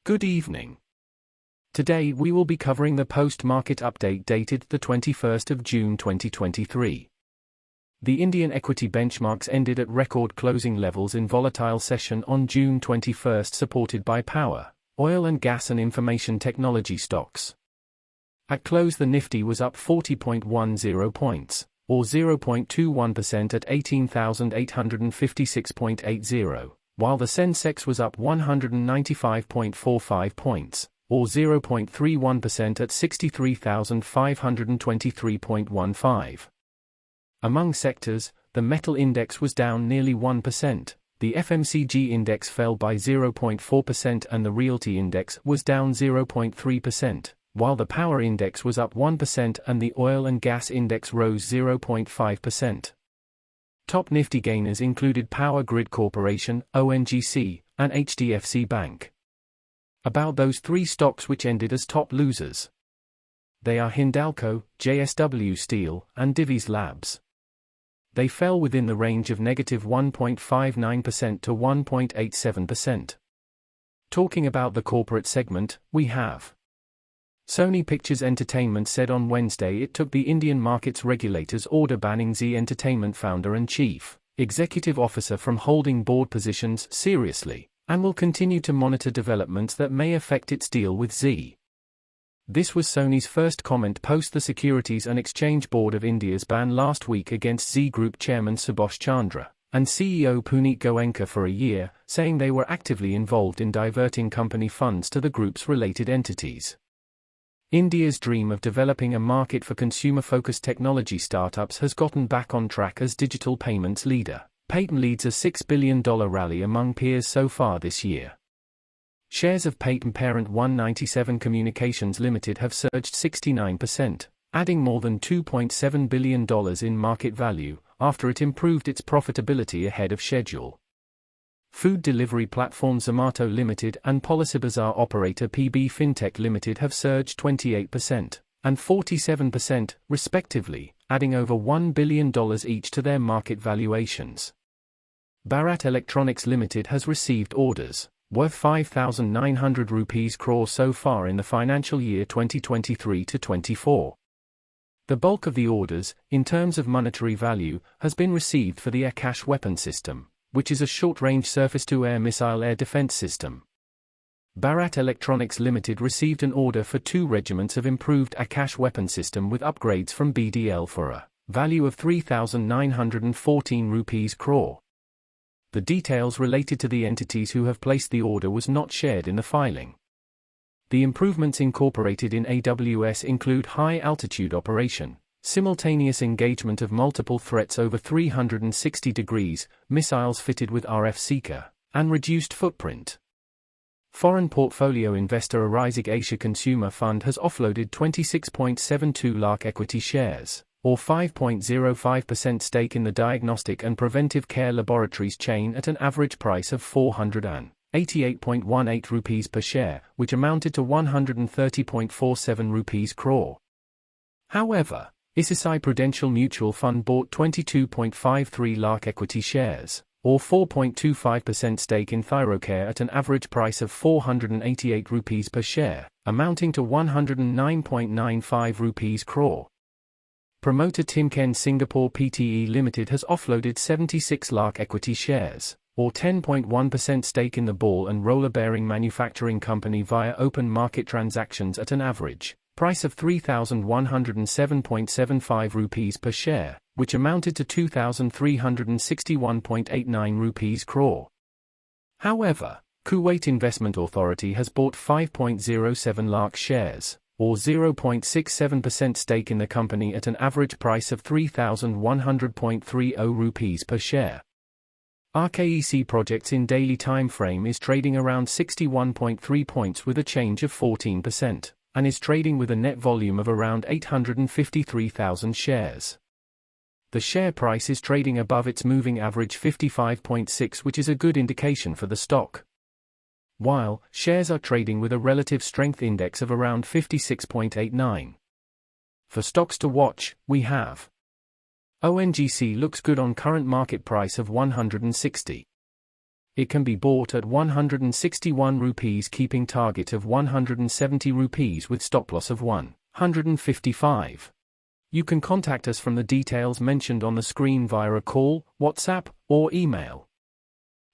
Good evening. Today we will be covering the post-market update dated the 21st of June 2023. The Indian equity benchmarks ended at record closing levels in volatile session on June 21, supported by power, oil and gas and information technology stocks. At close the Nifty was up 40.10 points, or 0.21% at 18,856.80, while the Sensex was up 195.45 points, or 0.31% at 63,523.15. Among sectors, the metal index was down nearly 1%, the FMCG index fell by 0.4% and the realty index was down 0.3%, while the power index was up 1% and the oil and gas index rose 0.5%. Top Nifty gainers included Power Grid Corporation, ONGC, and HDFC Bank. About those three stocks which ended as top losers. They are Hindalco, JSW Steel, and Divi's Labs. They fell within the range of negative 1.59% to 1.87%. Talking about the corporate segment, we have Sony Pictures Entertainment said on Wednesday it took the Indian markets regulator's order banning Zee Entertainment founder and chief executive officer from holding board positions seriously, and will continue to monitor developments that may affect its deal with Zee. This was Sony's first comment post the Securities and Exchange Board of India's ban last week against Zee Group chairman Subhash Chandra and CEO Puneet Goenka for a year, saying they were actively involved in diverting company funds to the group's related entities. India's dream of developing a market for consumer-focused technology startups has gotten back on track as digital payments leader. PAYTM leads a $6 billion rally among peers so far this year. Shares of PAYTM parent 197 Communications Limited have surged 69%, adding more than $2.7 billion in market value, after it improved its profitability ahead of schedule. Food delivery platform Zomato Limited and Policybazaar operator PB Fintech Limited have surged 28% and 47%, respectively, adding over $1 billion each to their market valuations. Bharat Electronics Limited has received orders worth 5,900 rupees crore so far in the financial year 2023-24. The bulk of the orders, in terms of monetary value, has been received for the Akash weapon system, which is a short-range surface-to-air missile air defense system. Bharat Electronics Limited received an order for 2 regiments of improved Akash weapon system with upgrades from BDL for a value of 3,914 rupees crore. The details related to the entities who have placed the order was not shared in the filing. The improvements incorporated in AWS include high-altitude operation, simultaneous engagement of multiple threats over 360 degrees, missiles fitted with RF seeker, and reduced footprint. Foreign portfolio investor Arisig Asia Consumer Fund has offloaded 26.72 lakh equity shares, or 5.05% stake in the diagnostic and preventive care laboratories chain at an average price of 488.18 rupees per share, which amounted to 130.47 rupees crore. However, ICICI Prudential Mutual Fund bought 22.53 lakh equity shares, or 4.25% stake in THYROCARE at an average price of 488 rupees per share, amounting to 109.95 rupees crore. Promoter TIMKEN Singapore Pte Limited has offloaded 76 lakh equity shares, or 10.1% stake in the ball and roller bearing manufacturing company via open market transactions at an average price of 3,107.75 rupees per share, which amounted to 2,361.89 rupees crore. However, Kuwait Investment Authority has bought 5.07 lakh shares, or 0.67% stake in the company at an average price of 3,100.30 rupees per share. RKEC Projects in daily time frame is trading around 61.3 points with a change of 14%. And is trading with a net volume of around 853,000 shares. The share price is trading above its moving average 55.6, which is a good indication for the stock. While shares are trading with a relative strength index of around 56.89. For stocks to watch, we have ONGC looks good on current market price of 160. It can be bought at 161 rupees, keeping target of 170 rupees with stop loss of 155. You can contact us from the details mentioned on the screen via a call, WhatsApp, or email.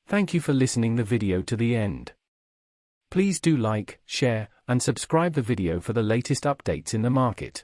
Thank you for listening the video to the end. Please do like, share, and subscribe the video for the latest updates in the market.